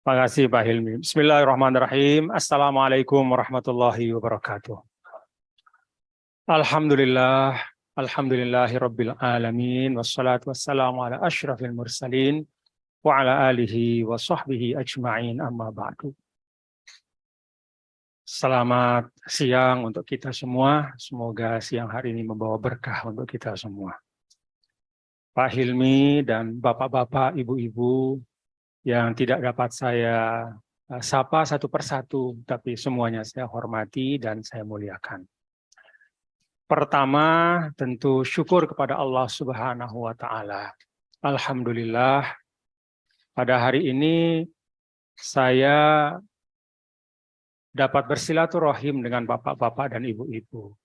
Makasih Pak Hilmi. Bismillahirrahmanirrahim. Assalamualaikum warahmatullahi wabarakatuh. Alhamdulillah, alhamdulillahi rabbil alamin, wassalatu wassalamu ala asyrafil mursalin, wa ala alihi wa sahbihi ajma'in amma ba'du. Selamat siang untuk kita semua. Semoga siang hari ini membawa berkah untuk kita semua. Pak Hilmi dan bapak-bapak, ibu-ibu yang tidak dapat saya sapa satu persatu, tapi semuanya saya hormati dan saya muliakan. Pertama, tentu syukur kepada Allah Subhanahu wa Ta'ala. Alhamdulillah, pada hari ini saya dapat bersilaturahim dengan bapak-bapak dan ibu-ibu.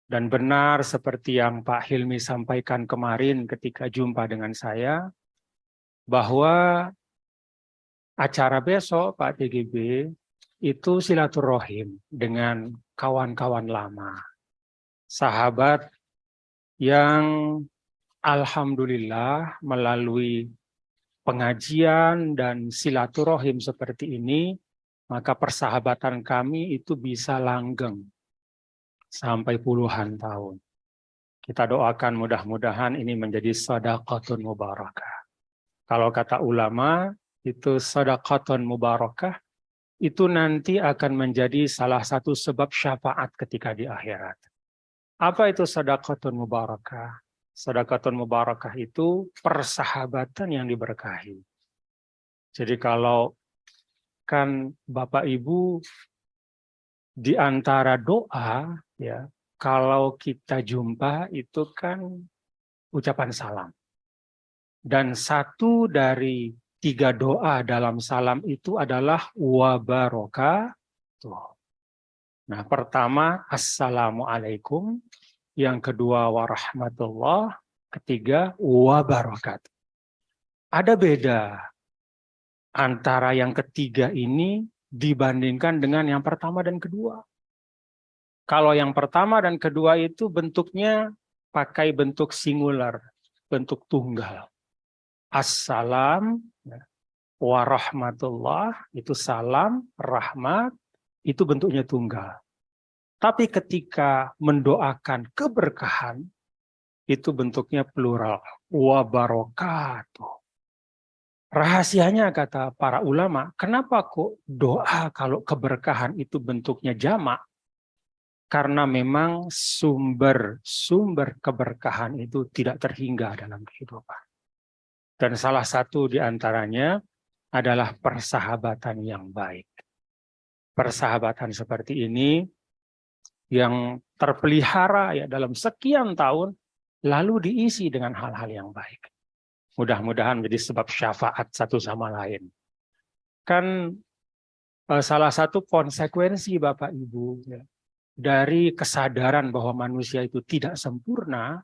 Dan benar seperti yang Pak Hilmi sampaikan kemarin ketika jumpa dengan saya, bahwa acara besok Pak TGB itu silaturahim dengan kawan-kawan lama. Sahabat yang alhamdulillah melalui pengajian dan silaturahim seperti ini, maka persahabatan kami itu bisa langgeng sampai puluhan tahun. Kita doakan mudah-mudahan ini menjadi shadaqatun mubarakah. Kalau kata ulama, itu shadaqatun mubarakah, itu nanti akan menjadi salah satu sebab syafaat ketika di akhirat. Apa itu shadaqatun mubarakah? Shadaqatun mubarakah itu persahabatan yang diberkahi. Jadi kalau kan Bapak Ibu di antara doa, ya, kalau kita jumpa itu kan ucapan salam. Dan satu dari 3 doa dalam salam itu adalah wa barakatuh. Nah, pertama assalamualaikum, yang kedua warahmatullah, ketiga wabarakatuh. Ada beda antara yang ketiga ini dibandingkan dengan yang pertama dan kedua. Kalau yang pertama dan kedua itu bentuknya pakai bentuk singular, bentuk tunggal. Assalam warahmatullah, itu salam, rahmat, itu bentuknya tunggal. Tapi ketika mendoakan keberkahan, itu bentuknya plural. Wabarakatuh. Rahasianya kata para ulama, kenapa kok doa kalau keberkahan itu bentuknya jamak? Karena memang sumber keberkahan itu tidak terhingga dalam kehidupan. Dan salah satu di antaranya adalah persahabatan yang baik. Persahabatan seperti ini yang terpelihara ya dalam sekian tahun, lalu diisi dengan hal-hal yang baik. Mudah-mudahan menjadi sebab syafaat satu sama lain. Kan salah satu konsekuensi Bapak Ibu ya, dari kesadaran bahwa manusia itu tidak sempurna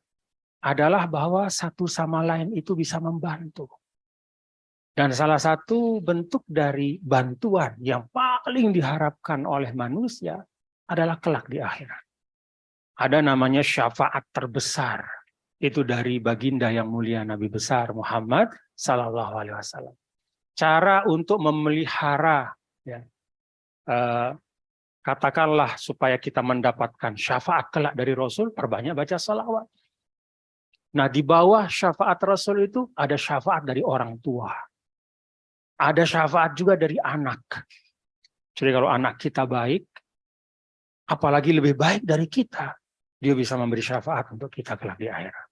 adalah bahwa satu sama lain itu bisa membantu. Dan salah satu bentuk dari bantuan yang paling diharapkan oleh manusia adalah kelak di akhirat. Ada namanya syafaat terbesar. Itu dari baginda yang mulia Nabi besar Muhammad Sallallahu Alaihi Wasallam. Cara untuk memelihara, ya, katakanlah supaya kita mendapatkan syafaat kelak dari Rasul, perbanyak baca salawat. Nah, di bawah syafaat Rasul itu ada syafaat dari orang tua. Ada syafaat juga dari anak. Jadi kalau anak kita baik, apalagi lebih baik dari kita, dia bisa memberi syafaat untuk kita kelak di akhirat.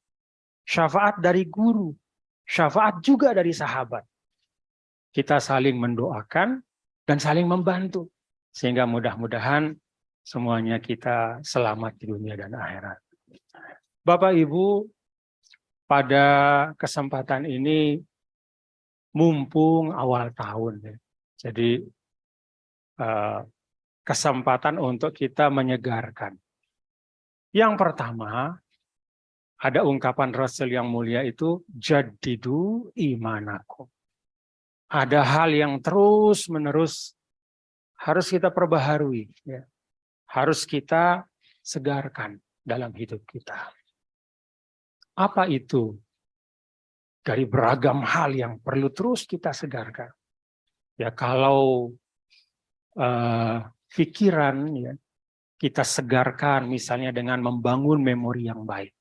Syafaat dari guru, syafaat juga dari sahabat. Kita saling mendoakan dan saling membantu. Sehingga mudah-mudahan semuanya kita selamat di dunia dan akhirat. Bapak Ibu, pada kesempatan ini mumpung awal tahun, ya. Jadi kesempatan untuk kita menyegarkan. Yang pertama, ada ungkapan Rasul yang mulia itu, jadidu imanakum. Ada hal yang terus-menerus harus kita perbaharui, ya. Harus kita segarkan dalam hidup kita. Apa itu? Dari beragam hal yang perlu terus kita segarkan. Ya kalau pikiran ya kita segarkan misalnya dengan membangun memori yang baik.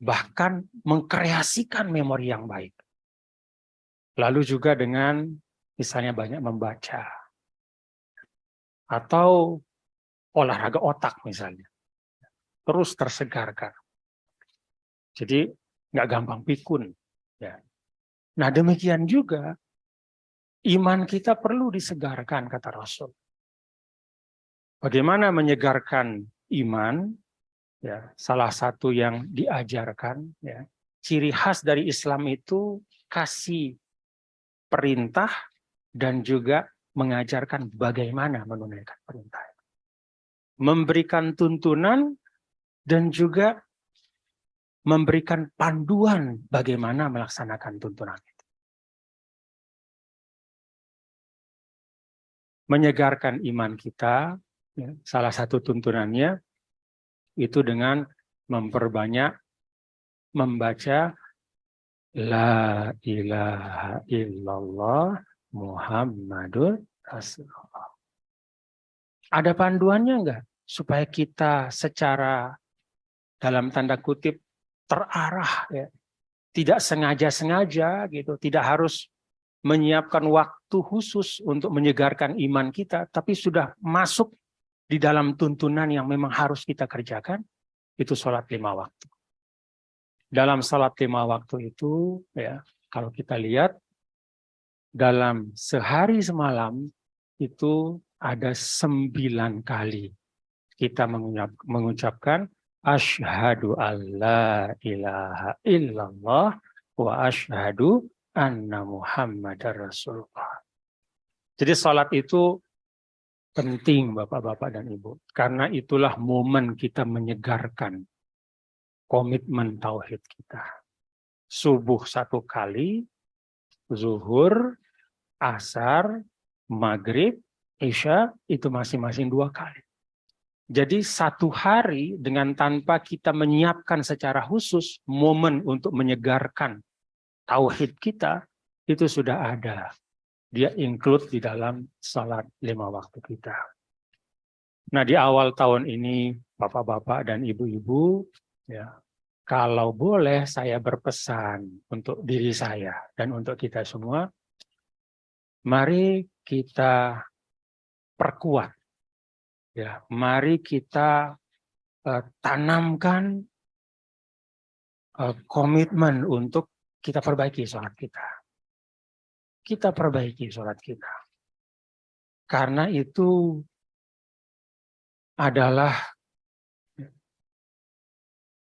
Bahkan mengkreasikan memori yang baik. Lalu juga dengan misalnya banyak membaca. Atau olahraga otak misalnya. Terus tersegarkan. Jadi nggak gampang pikun. Ya. Nah demikian juga iman kita perlu disegarkan kata Rasul. Bagaimana menyegarkan iman? Ya, salah satu yang diajarkan, ya, ciri khas dari Islam itu kasih perintah dan juga mengajarkan bagaimana menunaikan perintah. Memberikan tuntunan dan juga memberikan panduan bagaimana melaksanakan tuntunan itu. Menyegarkan iman kita, ya, salah satu tuntunannya itu dengan memperbanyak membaca La ilaha illallah Muhammadur Rasulullah. Ada panduannya enggak? Supaya kita secara dalam tanda kutip terarah, ya. Tidak sengaja-sengaja gitu, tidak harus menyiapkan waktu khusus untuk menyegarkan iman kita, tapi sudah masuk di dalam tuntunan yang memang harus kita kerjakan, itu sholat 5 waktu. Dalam sholat 5 waktu itu, ya, kalau kita lihat, dalam sehari semalam itu ada 9 kali kita mengucapkan asyhadu alla ilaha illallah wa asyhadu anna muhammadar rasulullah. Jadi salat itu penting Bapak-bapak dan Ibu, karena itulah momen kita menyegarkan komitmen tauhid kita. Subuh 1 kali, zuhur, asar, maghrib, isya itu masing-masing 2 kali. Jadi 1 hari dengan tanpa kita menyiapkan secara khusus momen untuk menyegarkan tauhid kita, itu sudah ada. Dia include di dalam salat 5 waktu kita. Nah di awal tahun ini Bapak-bapak dan Ibu-ibu, ya, kalau boleh saya berpesan untuk diri saya dan untuk kita semua, mari kita perkuat, ya, mari kita tanamkan komitmen untuk kita perbaiki sholat kita. Kita perbaiki sholat kita. Karena itu adalah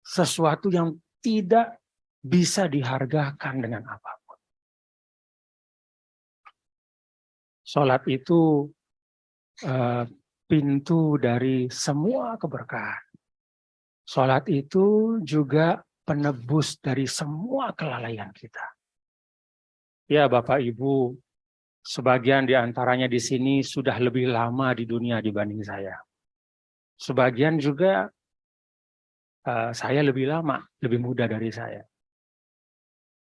sesuatu yang tidak bisa dihargakan dengan apapun. Sholat itu pintu dari semua keberkahan. Sholat itu juga penebus dari semua kelalaian kita. Ya Bapak Ibu, sebagian di antaranya di sini sudah lebih lama di dunia dibanding saya. Sebagian juga saya lebih lama, lebih muda dari saya.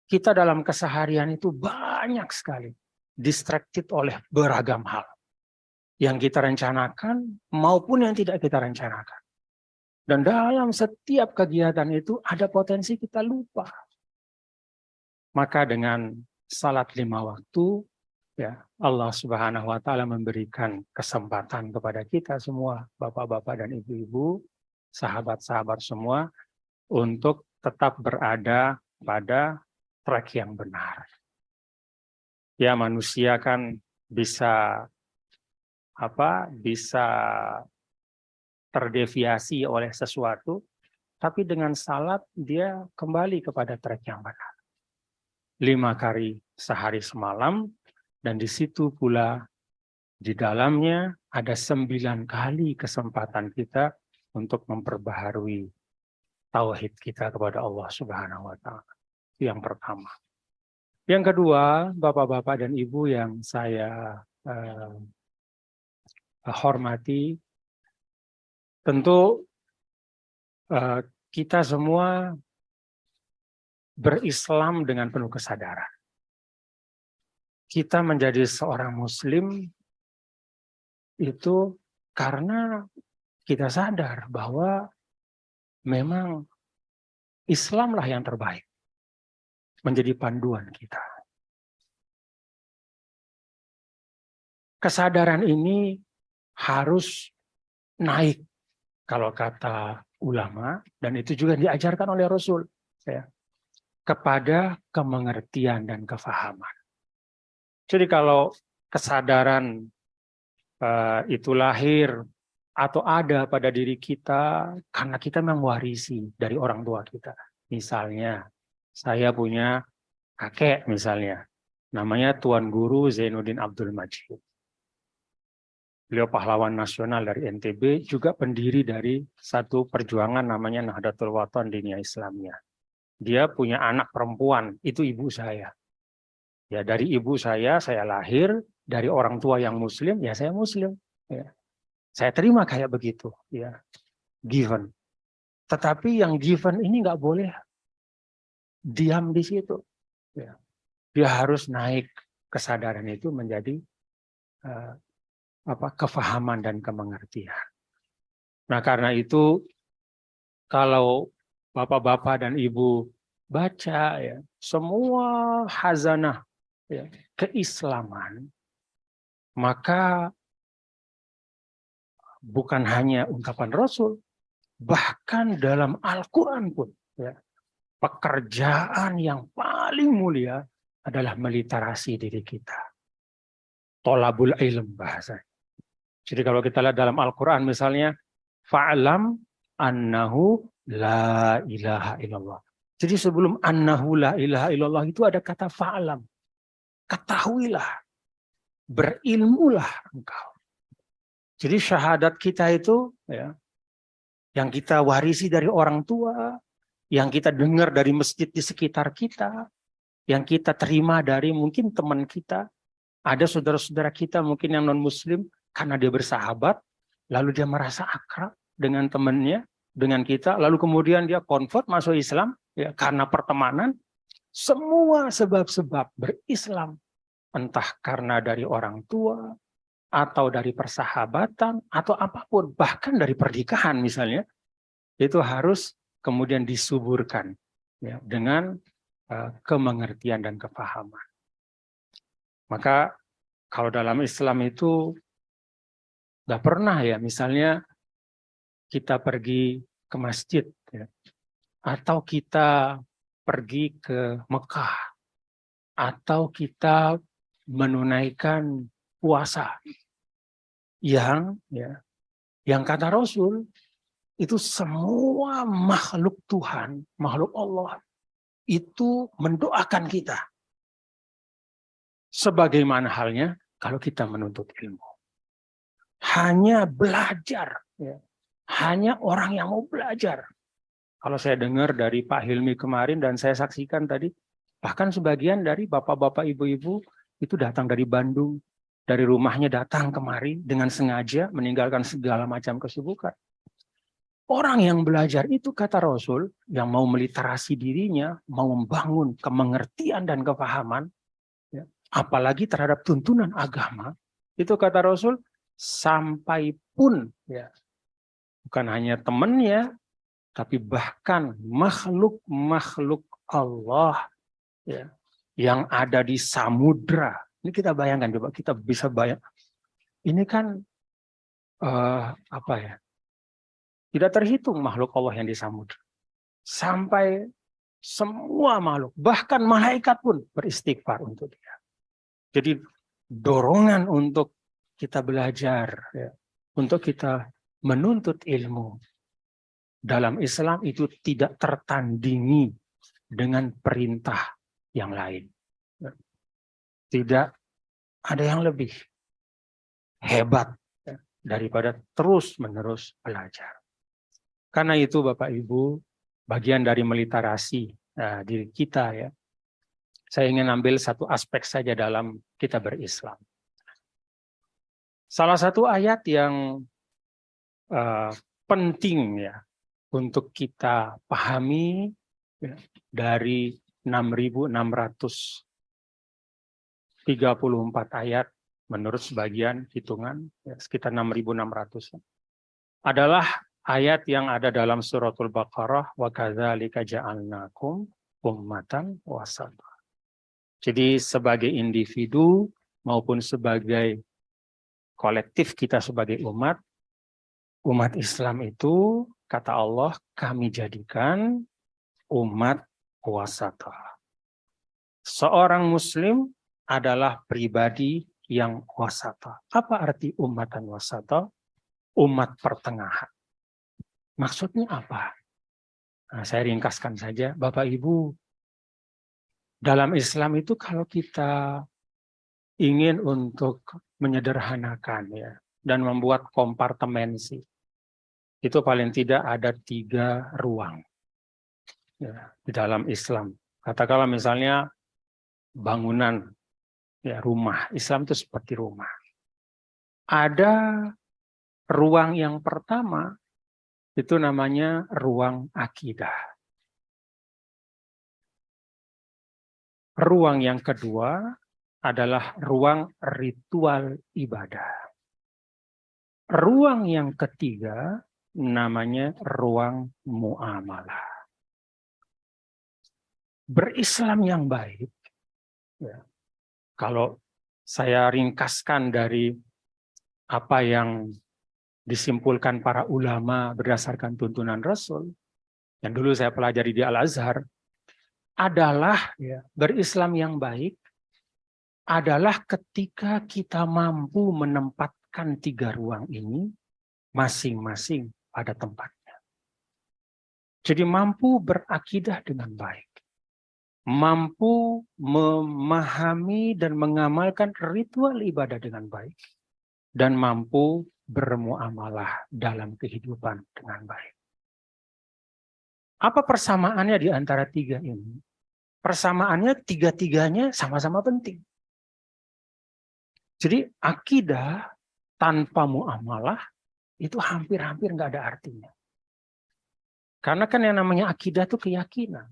Kita dalam keseharian itu banyak sekali distracted oleh beragam hal. Yang kita rencanakan maupun yang tidak kita rencanakan. Dan dalam setiap kegiatan itu ada potensi kita lupa. Maka dengan salat 5 waktu, ya, Allah Subhanahu wa Ta'ala memberikan kesempatan kepada kita semua, bapak-bapak dan ibu-ibu, sahabat-sahabat semua, untuk tetap berada pada track yang benar. Ya, manusia kan bisa terdeviasi oleh sesuatu, tapi dengan salat dia kembali kepada track yang benar. 5 kali sehari semalam, dan di situ pula di dalamnya ada 9 kali kesempatan kita untuk memperbaharui tauhid kita kepada Allah Subhanahu wa Ta'ala. Itu yang pertama. Yang kedua, Bapak-bapak dan Ibu yang saya hormati, tentu kita semua berislam dengan penuh kesadaran. kita menjadi seorang Muslim itu karena kita sadar bahwa memang Islamlah yang terbaik, menjadi panduan kita. Kesadaran ini harus naik, kalau kata ulama, dan itu juga diajarkan oleh Rasul, ya, kepada kemengertian dan kefahaman. Jadi kalau kesadaran itu lahir atau ada pada diri kita karena kita mewarisi dari orang tua kita. Misalnya, saya punya kakek misalnya, namanya Tuan Guru Zainuddin Abdul Majid. Beliau pahlawan nasional dari NTB, juga pendiri dari satu perjuangan namanya Nahdlatul Wathon Diniyah Islamiyah. Dia punya anak perempuan, itu ibu saya. Ya, dari ibu saya lahir, dari orang tua yang Muslim, ya saya Muslim. Ya. Saya terima kayak begitu, ya, given. Tetapi yang given ini nggak boleh diam di situ. Ya. Dia harus naik kesadaran itu menjadi kefahaman dan kemengertian. Nah, karena itu kalau bapak-bapak dan ibu baca ya semua hazanah ya, keislaman, maka bukan hanya ungkapan Rasul, bahkan dalam Al-Quran pun ya, pekerjaan yang paling mulia adalah meliterasi diri kita. Tolabul ilm bahasanya. Jadi kalau kita lihat dalam Al-Quran misalnya, fa'lam annahu la ilaha illallah. Jadi sebelum annahu la ilaha illallah itu ada kata fa'lam. Ketahuilah, berilmulah engkau. Jadi syahadat kita itu, ya, yang kita warisi dari orang tua, yang kita dengar dari masjid di sekitar kita, yang kita terima dari mungkin teman kita, ada saudara-saudara kita mungkin yang non-muslim, karena dia bersahabat, lalu dia merasa akrab dengan temannya, dengan kita, lalu kemudian dia convert masuk Islam, ya, karena pertemanan. Semua sebab-sebab berislam, entah karena dari orang tua, atau dari persahabatan, atau apapun, bahkan dari pernikahan misalnya, itu harus kemudian disuburkan ya, dengan kemengertian dan kefahaman. Maka kalau dalam Islam itu nggak pernah ya, misalnya kita pergi ke masjid, ya, atau kita pergi ke Mekah, atau kita menunaikan puasa yang kata Rasul itu semua makhluk Tuhan, makhluk Allah itu mendoakan kita. Sebagaimana halnya kalau kita menuntut ilmu. Hanya belajar, ya. Hanya orang yang mau belajar. Kalau saya dengar dari Pak Hilmi kemarin dan saya saksikan tadi, bahkan sebagian dari bapak-bapak ibu-ibu itu datang dari Bandung, dari rumahnya datang kemari dengan sengaja meninggalkan segala macam kesibukan. Orang yang belajar itu kata Rasul, yang mau meliterasi dirinya, mau membangun kemengertian dan kepahaman, ya, apalagi terhadap tuntunan agama, itu kata Rasul, sampai pun ya, bukan hanya temannya, tapi bahkan makhluk-makhluk Allah ya, yang ada di samudra. Ini kita bayangkan, coba kita bisa bayang. Ini kan tidak terhitung makhluk Allah yang di samudra. Sampai semua makhluk, bahkan malaikat pun beristighfar untuk dia. Jadi dorongan untuk kita belajar, ya, untuk kita menuntut ilmu dalam Islam itu tidak tertandingi dengan perintah yang lain. Tidak ada yang lebih hebat daripada terus-menerus belajar. Karena itu Bapak Ibu, bagian dari meliterasi diri kita ya. Saya ingin ambil satu aspek saja dalam kita berislam. Salah satu ayat yang penting ya untuk kita pahami ya, dari 6.600 34 ayat menurut sebagian hitungan, ya, sekitar 6.600. Adalah ayat yang ada dalam suratul Baqarah, wa kadzalika ja'alnakum ummatan wasata. Jadi sebagai individu maupun sebagai kolektif kita sebagai umat Islam itu, kata Allah, kami jadikan umat wasata. Seorang muslim adalah pribadi yang wasata. Apa arti umatan wasata? Umat pertengahan. Maksudnya apa? Nah, saya ringkaskan saja, Bapak Ibu. Dalam Islam itu kalau kita ingin untuk menyederhanakan ya dan membuat kompartemensi, itu paling tidak ada 3 ruang ya, di dalam Islam. Katakanlah misalnya bangunan ya, rumah. Islam itu seperti rumah. Ada ruang yang pertama, itu namanya ruang akidah. Ruang yang kedua adalah ruang ritual ibadah. Ruang yang ketiga namanya ruang muamalah. Berislam yang baik, ya, kalau saya ringkaskan dari apa yang disimpulkan para ulama berdasarkan tuntunan Rasul, yang dulu saya pelajari di Al-Azhar, adalah ya, berislam yang baik adalah ketika kita mampu menempatkan 3 ruang ini masing-masing pada tempatnya. Jadi mampu berakidah dengan baik, mampu memahami dan mengamalkan ritual ibadah dengan baik, dan mampu bermuamalah dalam kehidupan dengan baik. Apa persamaannya di antara 3 ini? Persamaannya 3-3-nya sama-sama penting. Jadi akidah tanpa muamalah itu hampir-hampir nggak ada artinya. Karena kan yang namanya akidah itu keyakinan.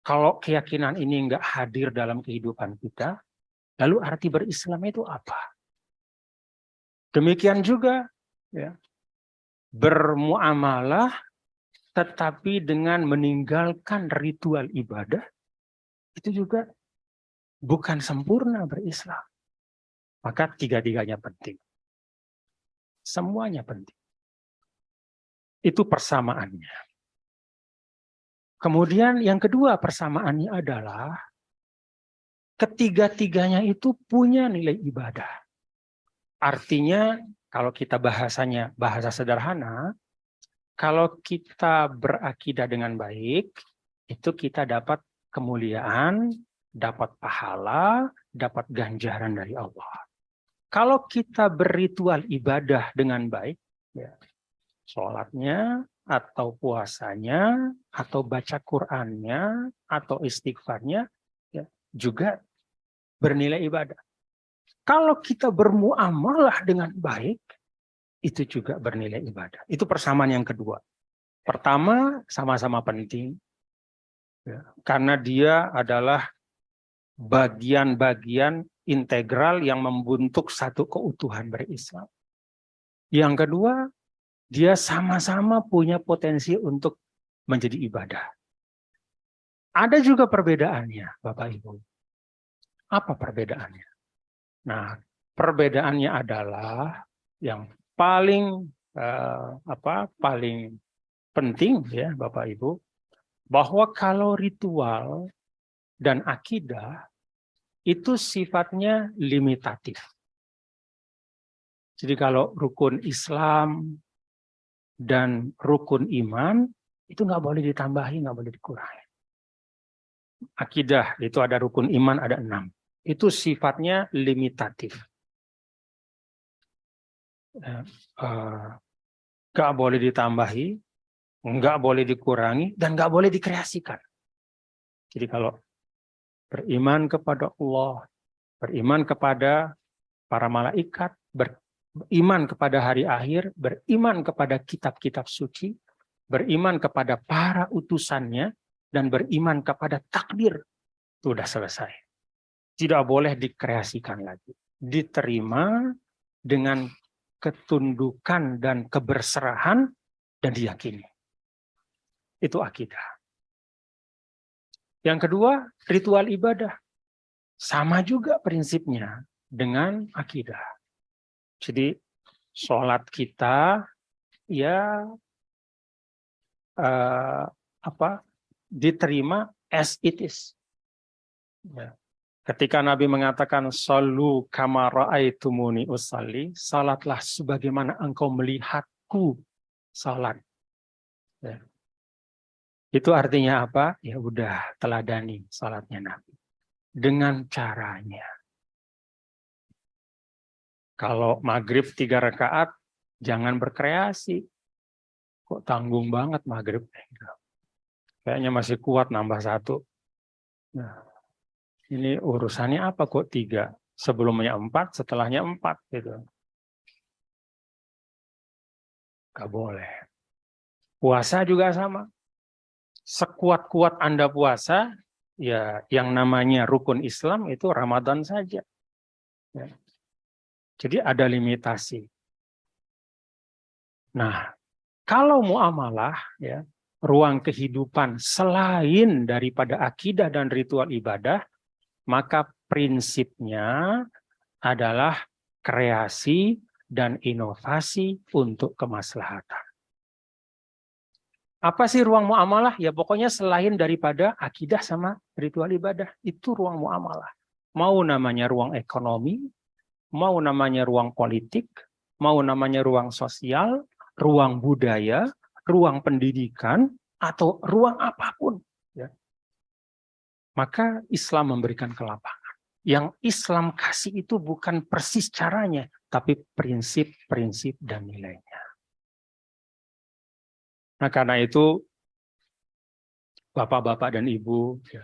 Kalau keyakinan ini nggak hadir dalam kehidupan kita, lalu arti berislam itu apa? Demikian juga ya, bermuamalah tetapi dengan meninggalkan ritual ibadah, itu juga bukan sempurna berislam. Maka 3-3-nya penting. Semuanya penting. Itu persamaannya. Kemudian yang kedua persamaannya adalah ketiga-tiganya itu punya nilai ibadah. Artinya kalau kita bahasanya bahasa sederhana, kalau kita berakidah dengan baik, itu kita dapat kemuliaan, dapat pahala, dapat ganjaran dari Allah. Kalau kita berritual ibadah dengan baik, ya, sholatnya, atau puasanya, atau baca Qur'annya, atau istighfarnya, ya, juga bernilai ibadah. Kalau kita bermuamalah dengan baik, itu juga bernilai ibadah. Itu persamaan yang kedua. Pertama, sama-sama penting, ya, karena dia adalah bagian-bagian integral yang membentuk satu keutuhan berislam. Yang kedua, dia sama-sama punya potensi untuk menjadi ibadah. Ada juga perbedaannya, Bapak Ibu. Apa perbedaannya? Nah, perbedaannya adalah yang paling paling penting ya, Bapak Ibu, bahwa kalau ritual dan akidah itu sifatnya limitatif. Jadi kalau rukun Islam dan rukun iman itu nggak boleh ditambahi, nggak boleh dikurangi. Akidah itu ada rukun iman ada 6. Itu sifatnya limitatif. Nggak boleh ditambahi, nggak boleh dikurangi, dan nggak boleh dikreasikan. Jadi kalau beriman kepada Allah, beriman kepada para malaikat, beriman kepada hari akhir, beriman kepada kitab-kitab suci, beriman kepada para utusannya, dan beriman kepada takdir, itu sudah selesai. tidak boleh dikreasikan lagi. Diterima dengan ketundukan dan keberserahan dan diyakini. Itu akidah. Yang kedua, ritual ibadah. Sama juga prinsipnya dengan akidah. Jadi sholat kita ya diterima as it is. Ya. Ketika Nabi mengatakan sallu kama ra'aitumuni usalli, salatlah sebagaimana engkau melihatku salat. Ya. Itu artinya apa? Ya udah, teladani salatnya Nabi. Dengan caranya. Kalau maghrib 3 rakaat, jangan berkreasi. Kok tanggung banget maghrib? Kayaknya masih kuat nambah 1. Nah, ini urusannya apa kok 3? Sebelumnya 4, setelahnya 4 gitu. Gak boleh. Puasa juga sama. Sekuat-kuat Anda puasa, ya yang namanya rukun Islam itu Ramadan saja. Ya. Jadi ada limitasi. Nah, kalau muamalah, ya, ruang kehidupan selain daripada akidah dan ritual ibadah, maka prinsipnya adalah kreasi dan inovasi untuk kemaslahatan. Apa sih ruang muamalah? Ya pokoknya selain daripada akidah sama ritual ibadah, itu ruang muamalah. Mau namanya ruang ekonomi, mau namanya ruang politik, mau namanya ruang sosial, ruang budaya, ruang pendidikan, atau ruang apapun. Ya. Maka Islam memberikan kelapangan. Yang Islam kasih itu bukan persis caranya, tapi prinsip-prinsip dan nilainya. Nah, karena itu, Bapak-bapak dan Ibu, ya,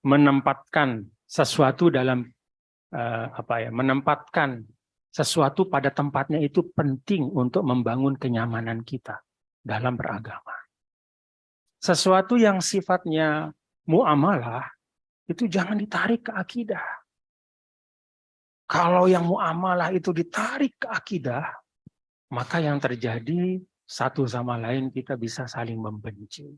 menempatkan sesuatu dalam menempatkan sesuatu pada tempatnya itu penting untuk membangun kenyamanan kita dalam beragama. Sesuatu yang sifatnya muamalah itu jangan ditarik ke akidah. Kalau yang muamalah itu ditarik ke akidah, maka yang terjadi satu sama lain kita bisa saling membenci.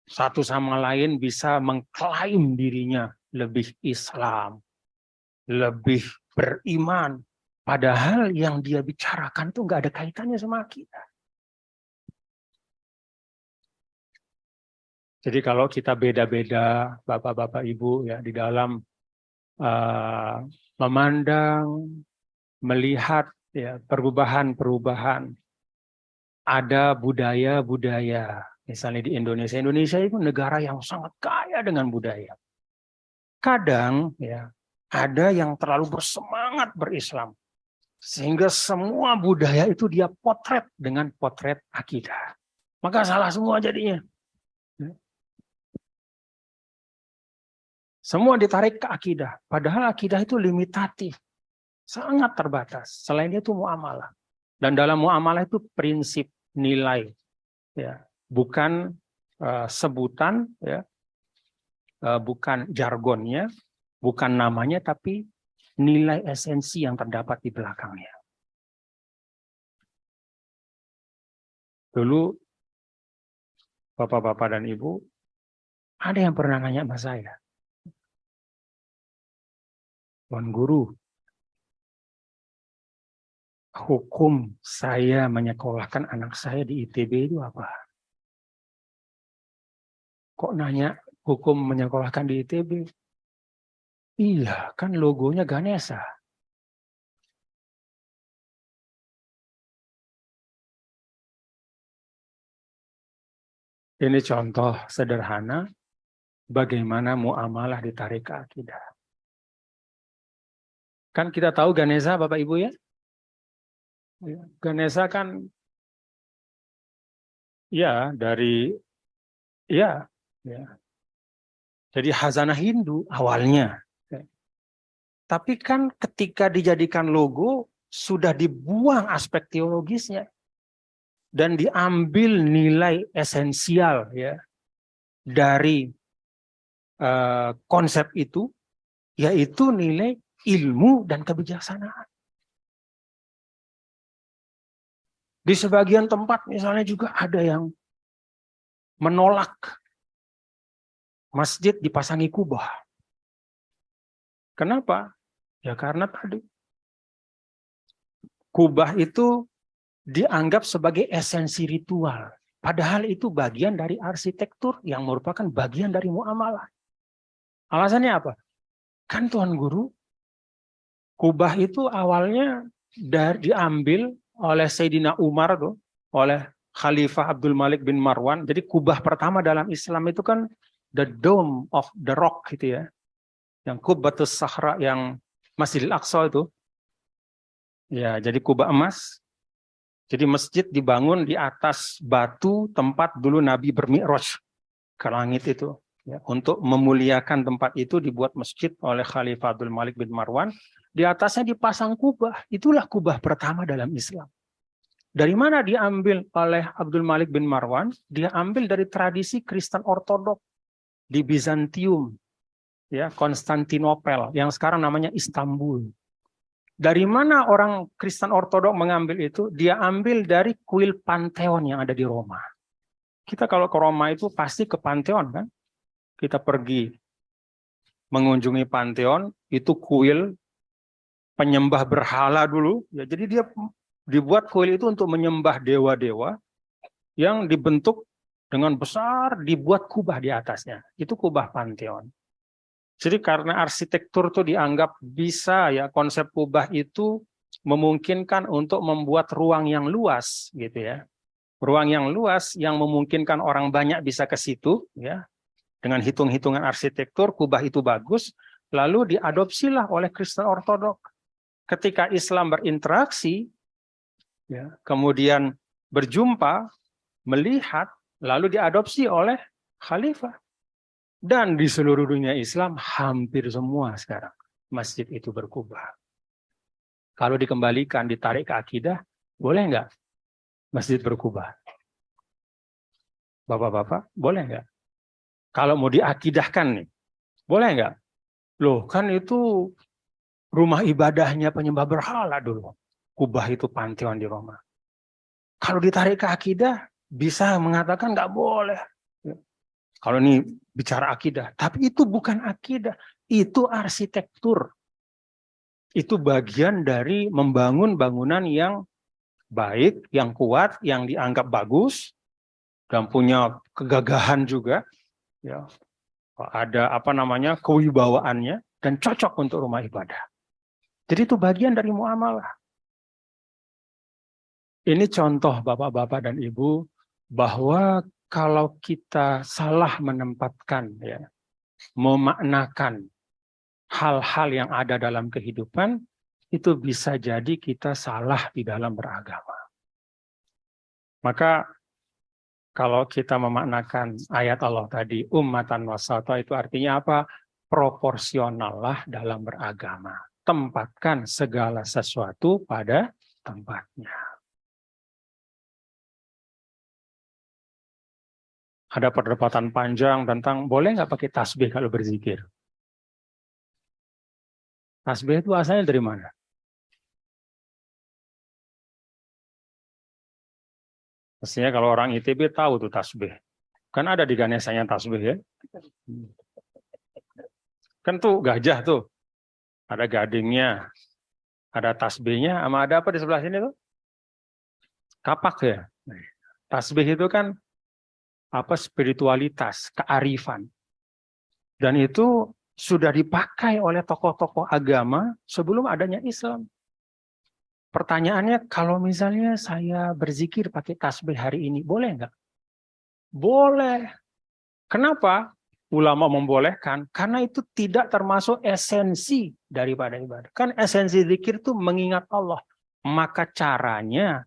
Satu sama lain bisa mengklaim dirinya lebih Islam, lebih beriman. Padahal yang dia bicarakan itu nggak ada kaitannya sama kita. Jadi kalau kita beda-beda, Bapak-bapak Ibu, ya di dalam memandang, melihat ya perubahan-perubahan, ada budaya-budaya. Misalnya di Indonesia, Indonesia itu negara yang sangat kaya dengan budaya. Kadang ya ada yang terlalu bersemangat berislam, sehingga semua budaya itu dia potret dengan potret akidah. Maka salah semua jadinya. Semua ditarik ke akidah. Padahal akidah itu limitatif. Sangat terbatas. Selain itu muamalah. Dan dalam muamalah itu prinsip nilai. Ya. Bukan sebutan, ya. Bukan jargonnya, bukan namanya, tapi nilai esensi yang terdapat di belakangnya. Dulu, Bapak-bapak dan Ibu, ada yang pernah nanya sama saya, Tuan Guru, hukum saya menyekolahkan anak saya di ITB itu apa? Kok nanya hukum menyekolahkan di ITB? Iya, kan logonya Ganesha. Ini contoh sederhana bagaimana muamalah ditarik ke akidah. Kan kita tahu Ganesha, Bapak Ibu ya? Ganesha kan ya dari ya. Jadi khazanah Hindu awalnya. Tapi kan ketika dijadikan logo sudah dibuang aspek teologisnya dan diambil nilai esensial ya dari konsep itu, yaitu nilai ilmu dan kebijaksanaan. Di sebagian tempat misalnya juga ada yang menolak masjid dipasangi kubah. Kenapa? Ya karena tadi kubah itu dianggap sebagai esensi ritual. Padahal itu bagian dari arsitektur yang merupakan bagian dari muamalah. Alasannya apa? Kan Tuan Guru, kubah itu awalnya diambil oleh Sayyidina Umar tuh, oleh Khalifah Abdul Malik bin Marwan. Jadi kubah pertama dalam Islam itu kan the Dome of the Rock gitu ya. Yang Qubbatus Sahra yang Masjidil Aqsa itu. Ya, jadi kubah emas. Jadi masjid dibangun di atas batu tempat dulu Nabi bermi'raj ke langit itu. Ya, untuk memuliakan tempat itu dibuat masjid oleh Khalifah Abdul Malik bin Marwan. Di atasnya dipasang kubah. Itulah kubah pertama dalam Islam. Dari mana diambil oleh Abdul Malik bin Marwan? Dia ambil dari tradisi Kristen Ortodok di Bizantium, ya, Konstantinopel, yang sekarang namanya Istanbul. Dari mana orang Kristen Ortodok mengambil itu? Dia ambil dari kuil Pantheon yang ada di Roma. Kita kalau ke Roma itu pasti ke Pantheon kan? Kita pergi mengunjungi Pantheon, itu kuil penyembah berhala dulu. Ya, jadi dia dibuat kuil itu untuk menyembah dewa-dewa yang dibentuk dengan besar, dibuat kubah di atasnya. Itu kubah Pantheon. Jadi karena arsitektur itu dianggap bisa, ya, konsep kubah itu memungkinkan untuk membuat ruang yang luas gitu ya. Ruang yang luas yang memungkinkan orang banyak bisa ke situ ya. Dengan hitung-hitungan arsitektur kubah itu bagus, lalu diadopsilah oleh Kristen Ortodok. Ketika Islam berinteraksi ya, kemudian berjumpa, melihat, lalu diadopsi oleh khalifah. Dan di seluruh dunia Islam hampir semua sekarang masjid itu berkubah. Kalau dikembalikan, ditarik ke akidah, boleh nggak masjid berkubah? Bapak-bapak, boleh nggak? Kalau mau diakidahkan nih, boleh nggak? Loh, kan itu rumah ibadahnya penyembah berhala dulu. Kubah itu Pantheon di Roma. Kalau ditarik ke akidah, bisa mengatakan nggak boleh. Kalau ini bicara akidah, tapi itu bukan akidah, itu arsitektur. Itu bagian dari membangun bangunan yang baik, yang kuat, yang dianggap bagus, dan punya kegagahan juga. Ya, ada kewibawaannya, dan cocok untuk rumah ibadah. Jadi itu bagian dari muamalah. Ini contoh Bapak-bapak dan Ibu, bahwa kalau kita salah menempatkan, ya, memaknakan hal-hal yang ada dalam kehidupan, itu bisa jadi kita salah di dalam beragama. Maka kalau kita memaknakan ayat Allah tadi, ummatan wasata, itu artinya apa? Proporsionallah dalam beragama. Tempatkan segala sesuatu pada tempatnya. Ada perdebatan panjang tentang boleh nggak pakai tasbih kalau berzikir. Tasbih itu asalnya dari mana? Pastinya kalau orang ITB tahu tuh tasbih. Kan ada di Ganesanya tasbih ya. Kan tuh gajah tuh. Ada gadingnya. Ada tasbihnya. Sama ada apa di sebelah sini tuh? Kapak ya. Tasbih itu kan spiritualitas, kearifan. Dan itu sudah dipakai oleh tokoh-tokoh agama sebelum adanya Islam. Pertanyaannya, kalau misalnya saya berzikir pakai tasbih hari ini, boleh nggak? Boleh. Kenapa? Ulama membolehkan, karena itu tidak termasuk esensi daripada ibadah. Kan esensi zikir itu mengingat Allah. Maka caranya,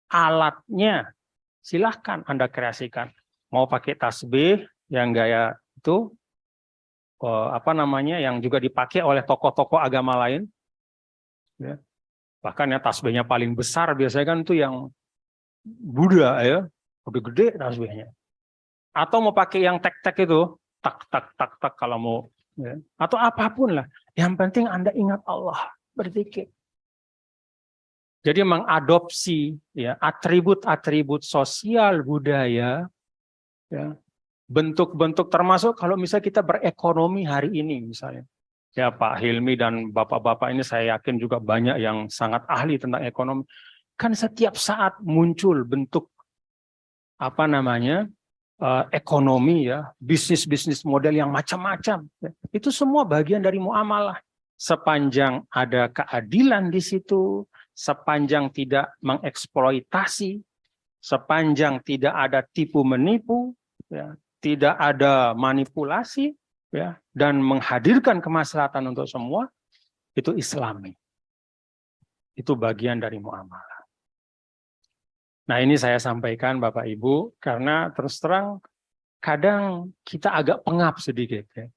alatnya, silahkan Anda kreasikan. Mau pakai tasbih yang gaya itu, yang juga dipakai oleh tokoh-tokoh agama lain. Ya. Bahkan ya tasbihnya paling besar biasanya kan itu yang Buddha ya, udah gede tasbihnya. Atau mau pakai yang tek-tek itu, tak kalau mau ya. Atau apapun lah. Yang penting Anda ingat Allah, berzikir. Jadi mengadopsi ya atribut-atribut sosial budaya ya, bentuk-bentuk termasuk kalau misalnya kita berekonomi hari ini misalnya. Ya Pak Hilmi dan bapak-bapak ini saya yakin juga banyak yang sangat ahli tentang ekonomi. Kan setiap saat muncul bentuk apa namanya ekonomi ya, bisnis-bisnis model yang macam-macam. Itu semua bagian dari muamalah. Sepanjang ada keadilan di situ, sepanjang tidak mengeksploitasi, sepanjang tidak ada tipu menipu, ya, tidak ada manipulasi, ya, dan menghadirkan kemaslahatan untuk semua, itu Islami. Itu bagian dari muamalah. Nah ini saya sampaikan Bapak Ibu, karena terus terang kadang kita agak pengap sedikit ya,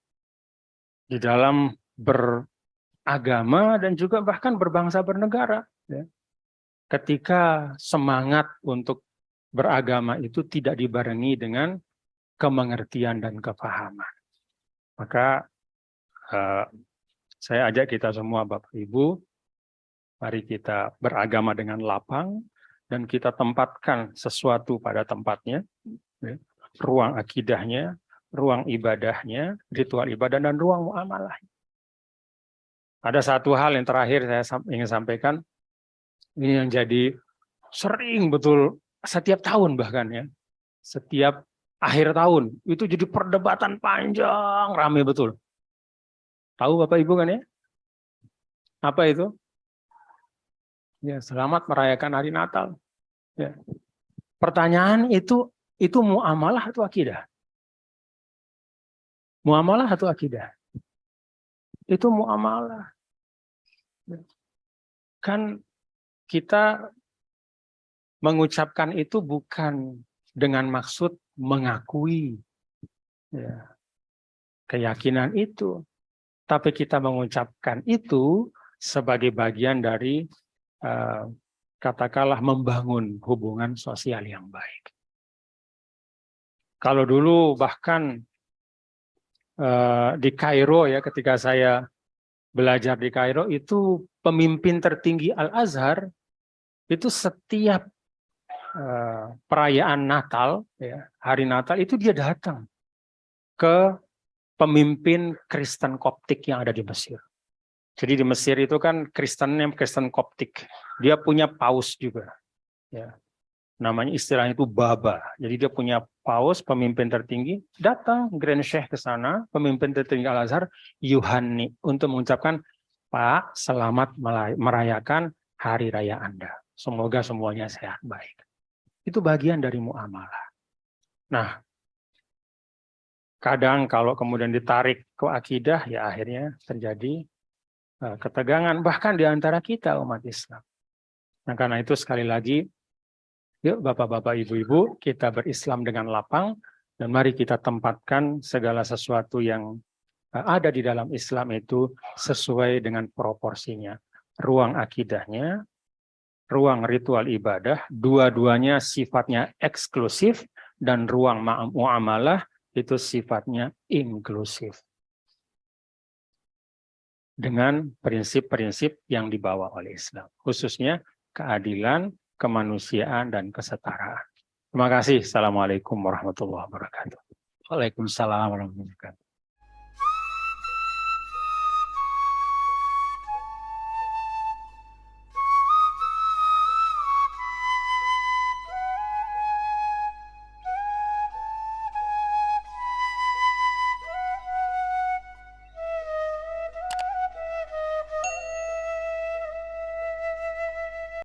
di dalam beragama dan juga bahkan berbangsa bernegara. Ya. Ketika semangat untuk beragama itu tidak dibarengi dengan kemengertian dan kepahaman. Maka saya ajak kita semua Bapak Ibu, mari kita beragama dengan lapang dan kita tempatkan sesuatu pada tempatnya, ya. Ruang akidahnya, ruang ibadahnya, ritual ibadah, dan ruang muamalah. Ada satu hal yang terakhir saya ingin sampaikan, ini yang jadi sering betul setiap tahun bahkan ya, setiap akhir tahun itu jadi perdebatan panjang, ramai betul. Tahu Bapak Ibu kan ya? Apa itu? Ya, selamat merayakan hari Natal. Ya. Pertanyaan itu muamalah atau akidah? Muamalah atau akidah? Itu muamalah. Kan kita mengucapkan itu bukan dengan maksud mengakui ya, keyakinan itu, tapi kita mengucapkan itu sebagai bagian dari katakanlah membangun hubungan sosial yang baik. Kalau dulu bahkan di Kairo ya, ketika saya belajar di Kairo, itu pemimpin tertinggi Al-Azhar itu setiap perayaan Natal, ya, hari Natal itu dia datang ke pemimpin Kristen Koptik yang ada di Mesir. Jadi di Mesir itu kan Kristennya Kristen Koptik. Dia punya paus juga. Ya. Namanya istilahnya itu Baba. Jadi dia punya paus, pemimpin tertinggi. Datang Grand Sheikh ke sana, pemimpin tertinggi Al-Azhar, Yuhanni, untuk mengucapkan, Pak, selamat merayakan hari raya Anda. Semoga semuanya sehat baik. Itu bagian dari muamalah. Nah, kadang kalau kemudian ditarik ke akidah, ya akhirnya terjadi ketegangan, bahkan di antara kita umat Islam. Nah, karena itu sekali lagi, yuk Bapak-Bapak, Ibu-Ibu, kita berislam dengan lapang, dan mari kita tempatkan segala sesuatu yang ada di dalam Islam itu sesuai dengan proporsinya. Ruang akidahnya, ruang ritual ibadah, dua-duanya sifatnya eksklusif, dan ruang muamalah itu sifatnya inklusif. Dengan prinsip-prinsip yang dibawa oleh Islam, khususnya keadilan, kemanusiaan, dan kesetaraan. Terima kasih. Assalamualaikum warahmatullahi wabarakatuh. Waalaikumsalam warahmatullahi wabarakatuh.